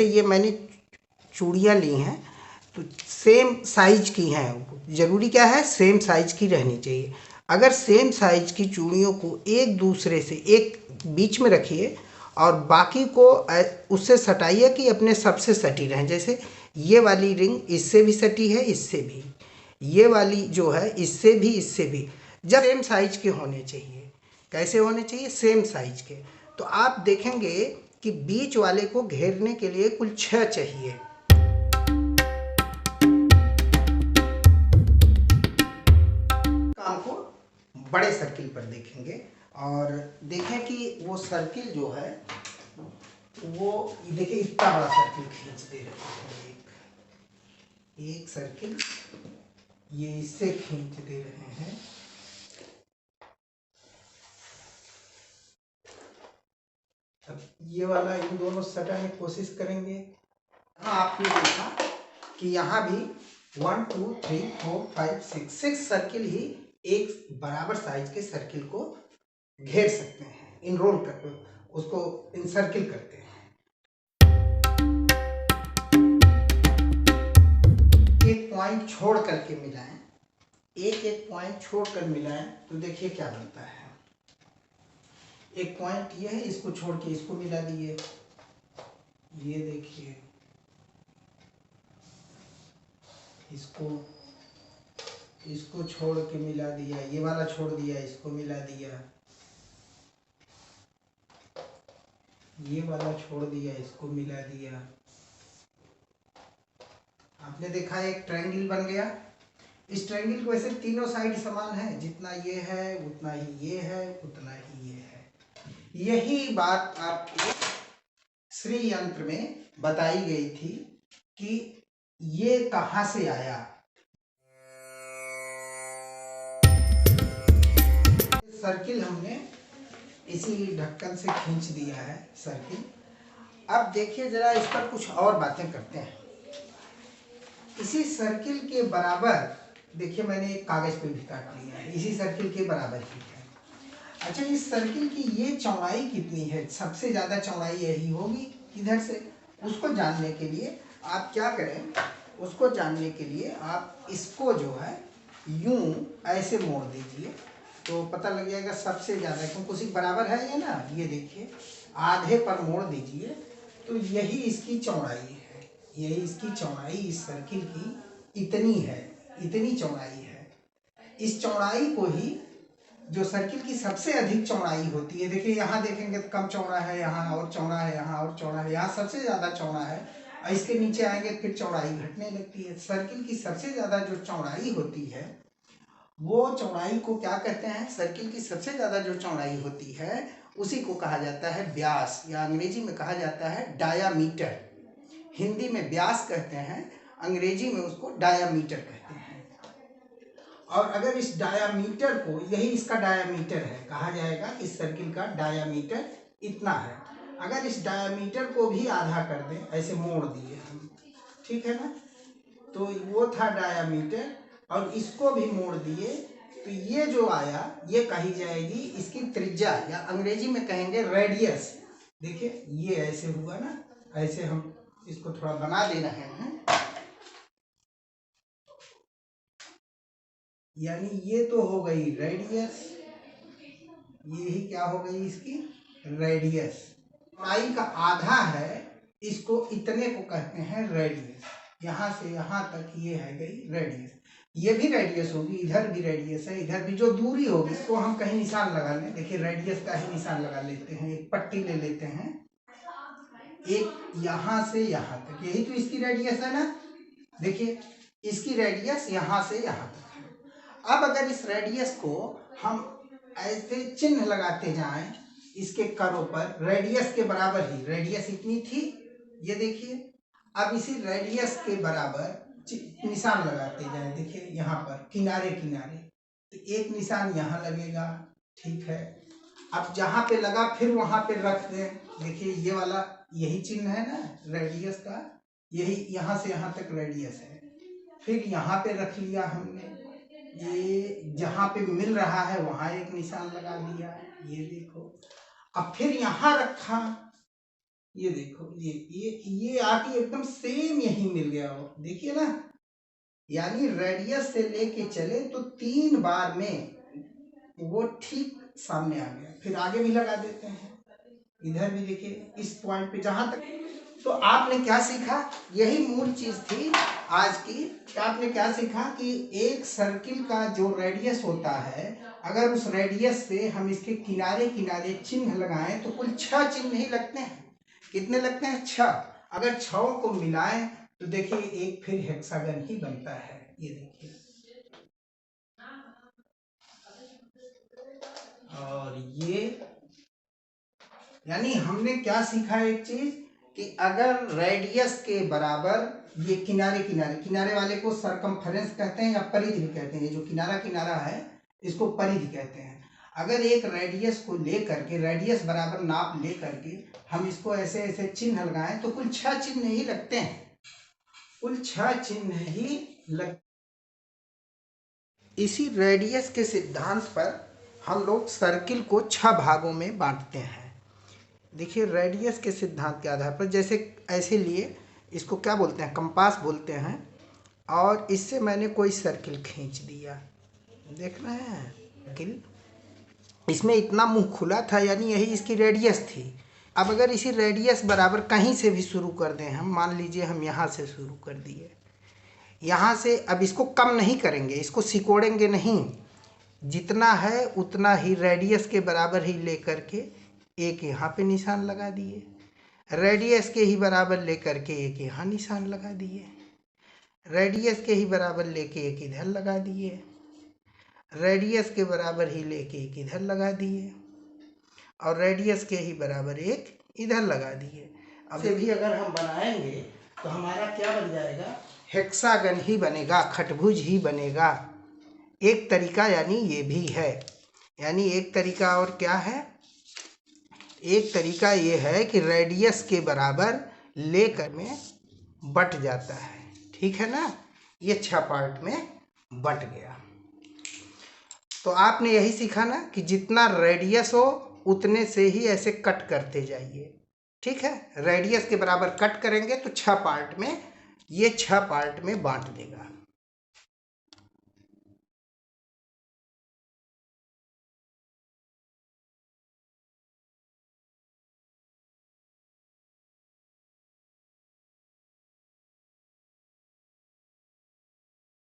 जैसे ये मैंने चूड़ियाँ ली हैं तो सेम साइज की हैं। ज़रूरी क्या है, सेम साइज की रहनी चाहिए। अगर सेम साइज की चूड़ियों को एक दूसरे से एक बीच में रखिए और बाकी को उससे सटाइए कि अपने सबसे सटी रहें। जैसे ये वाली रिंग इससे भी सटी है, इससे भी, ये वाली जो है इससे भी, इससे भी। जब सेम साइज के होने चाहिए। कैसे होने चाहिए? सेम साइज के। तो आप देखेंगे कि बीच वाले को घेरने के लिए कुल 6 चाहिए। काम को बड़े सर्किल पर देखेंगे और देखें कि वो सर्किल जो है वो देखिए इतना बड़ा सर्किल खींच दे रहे हैं। एक सर्किल ये इससे खींच दे रहे हैं। अब ये वाला इन दोनों सटाने की कोशिश करेंगे। हाँ, आपने देखा कि यहाँ भी 1 2 3 4 5 6 सर्किल ही एक बराबर साइज के सर्किल को घेर सकते हैं, इनरोल करके उसको इनसर्किल करते हैं। एक पॉइंट छोड़ करके मिलाएं, एक पॉइंट छोड़ कर मिलाएं तो देखिए क्या बनता है। एक पॉइंट ये है, इसको छोड़ के इसको मिला दिए, ये देखिए, इसको छोड़ के मिला दिया, ये वाला छोड़ दिया, इसको मिला दिया, ये वाला छोड़ दिया, इसको मिला दिया। आपने देखा एक ट्रायंगल बन गया। इस ट्रायंगल को ऐसे तीनों साइड समान है, जितना ये है उतना ही ये है, उतना ही ये है। यही बात आपके श्री यंत्र में बताई गई थी कि ये कहां से आया। सर्किल हमने इसी ढक्कन से खींच दिया है सर्किल। अब देखिए जरा इस पर कुछ और बातें करते हैं। इसी सर्किल के बराबर देखिए मैंने एक कागज पे भी काट लिया है, इसी सर्किल के बराबर ही है। अच्छा, इस सर्किल की ये चौड़ाई कितनी है? सबसे ज्यादा चौड़ाई यही होगी इधर से। उसको जानने के लिए आप क्या करें, उसको जानने के लिए आप इसको जो है यूं ऐसे मोड़ दीजिए तो पता लग जाएगा सबसे ज्यादा, क्योंकि उसी बराबर है ये ना। ये देखिए आधे पर मोड़ दीजिए तो यही इसकी चौड़ाई है, यही इसकी चौड़ाई इस सर्किल की इतनी है, इतनी चौड़ाई है। इस चौड़ाई को ही जो सर्किल की सबसे अधिक चौड़ाई होती है, देखिए यहाँ देखेंगे तो कम चौड़ा है, यहाँ और चौड़ा है, यहाँ और चौड़ा है, यहाँ सबसे ज्यादा चौड़ा है, और इसके नीचे आएंगे फिर चौड़ाई घटने लगती है। सर्किल की सबसे ज्यादा जो चौड़ाई होती है वो चौड़ाई को क्या कहते हैं? सर्किल की सबसे ज्यादा जो चौड़ाई होती है उसी को कहा जाता है व्यास, या अंग्रेजी में कहा जाता है डायामीटर। हिंदी में व्यास कहते हैं, अंग्रेजी में उसको डायामीटर कहते हैं। और अगर इस डायामीटर को, यही इसका डायामीटर है, कहा जाएगा इस सर्किल का डायामीटर इतना है। अगर इस डायामीटर को भी आधा कर दें, ऐसे मोड़ दिए हम, ठीक है ना, तो वो था डायामीटर, और इसको भी मोड़ दिए तो ये जो आया ये कही जाएगी इसकी त्रिज्या, या अंग्रेजी में कहेंगे रेडियस। देखिए ये ऐसे हुआ ना, ऐसे हम इसको थोड़ा बना दे रहे हैं, यानी ये तो हो गई रेडियस, यही क्या हो गई इसकी रेडियस। चौड़ाई का आधा है, इसको इतने को कहते हैं रेडियस। यहाँ से यहाँ तक ये है गई रेडियस। ये भी रेडियस होगी, इधर भी रेडियस है, इधर भी जो दूरी होगी इसको हम कहीं निशान लगा लें। देखिए रेडियस का ही निशान लगा लेते हैं, एक पट्टी ले लेते हैं, एक यहाँ से यहाँ तक, यही तो इसकी रेडियस है ना। देखिए इसकी रेडियस यहाँ से यहाँ तक है। अब अगर इस रेडियस को हम ऐसे चिन्ह लगाते जाएं इसके करों पर, रेडियस के बराबर ही, रेडियस इतनी थी, ये देखिए, अब इसी रेडियस के बराबर निशान लगाते जाएं। देखिए यहाँ पर किनारे किनारे, तो एक निशान यहाँ लगेगा, ठीक है। अब जहाँ पे लगा फिर वहां पे रख दें। देखिए ये वाला यही चिन्ह है ना रेडियस का, यही यहाँ से यहाँ तक रेडियस है। फिर यहाँ पे रख लिया हमने, ये जहाँ पे मिल रहा है वहां एक निशान लगा दिया, ये देखो। अब फिर यहाँ रखा, ये देखो, ये आके एकदम सेम यही मिल गया हो, देखिए ना, यानी रेडियस से लेके चले तो 3 बार में वो ठीक सामने आ गया। फिर आगे भी लगा देते हैं, इधर भी देखिए इस पॉइंट पे जहां तक। तो आपने क्या सीखा, यही मूल चीज थी आज की। आपने क्या सीखा कि एक सर्किल का जो रेडियस होता है, अगर उस रेडियस पे हम इसके किनारे किनारे चिन्ह लगाएं तो कुल 6 चिन्ह ही लगते हैं। कितने लगते हैं? 6। अगर 6 को मिलाएं तो देखिए एक फिर हेक्सागन ही बनता है। ये देखिए, और ये, यानी हमने क्या सीखा एक चीज कि अगर रेडियस के बराबर, ये किनारे किनारे, किनारे वाले को सरकमफेरेंस कहते हैं या परिधि भी कहते हैं, ये जो किनारा किनारा है इसको परिधि कहते हैं। अगर एक रेडियस को ले करके, रेडियस बराबर नाप ले करके हम इसको ऐसे ऐसे चिन्ह लगाएं तो कुल 6 चिन्ह ही लगते हैं, कुल 6 चिन्ह ही लग। इसी रेडियस के सिद्धांत पर हम लोग सर्किल को 6 भागों में बांटते हैं। देखिए रेडियस के सिद्धांत के आधार पर, जैसे ऐसे लिए इसको क्या बोलते हैं, कंपास बोलते हैं, और इससे मैंने कोई सर्किल खींच दिया, देख रहे हैं सर्किल, इसमें इतना मुंह खुला था, यानी यही इसकी रेडियस थी। अब अगर इसी रेडियस बराबर कहीं से भी शुरू कर दें हम, मान लीजिए हम यहाँ से शुरू कर दिए, यहाँ से, अब इसको कम नहीं करेंगे, इसको सिकोड़ेंगे नहीं, जितना है उतना ही रेडियस के बराबर ही लेकर के एक यहाँ पे निशान लगा दिए, रेडियस के ही बराबर लेकर के एक यहाँ निशान लगा दिए, रेडियस के ही बराबर लेके एक इधर लगा दिए, रेडियस के बराबर ही लेके एक इधर लगा दिए, और रेडियस के ही बराबर एक इधर लगा दिए। अब से भी अगर हम बनाएंगे तो हमारा क्या बन जाएगा, हेक्सागन ही बनेगा, खटभुज ही बनेगा। एक तरीका यानी ये भी है, यानी एक तरीका और क्या है, एक तरीका ये है कि रेडियस के बराबर लेकर में बट जाता है, ठीक है ना, ये 6 पार्ट में बट गया। तो आपने यही सीखा ना कि जितना रेडियस हो उतने से ही ऐसे कट करते जाइए, ठीक है, रेडियस के बराबर कट करेंगे तो 6 पार्ट में, ये 6 पार्ट में बांट देगा।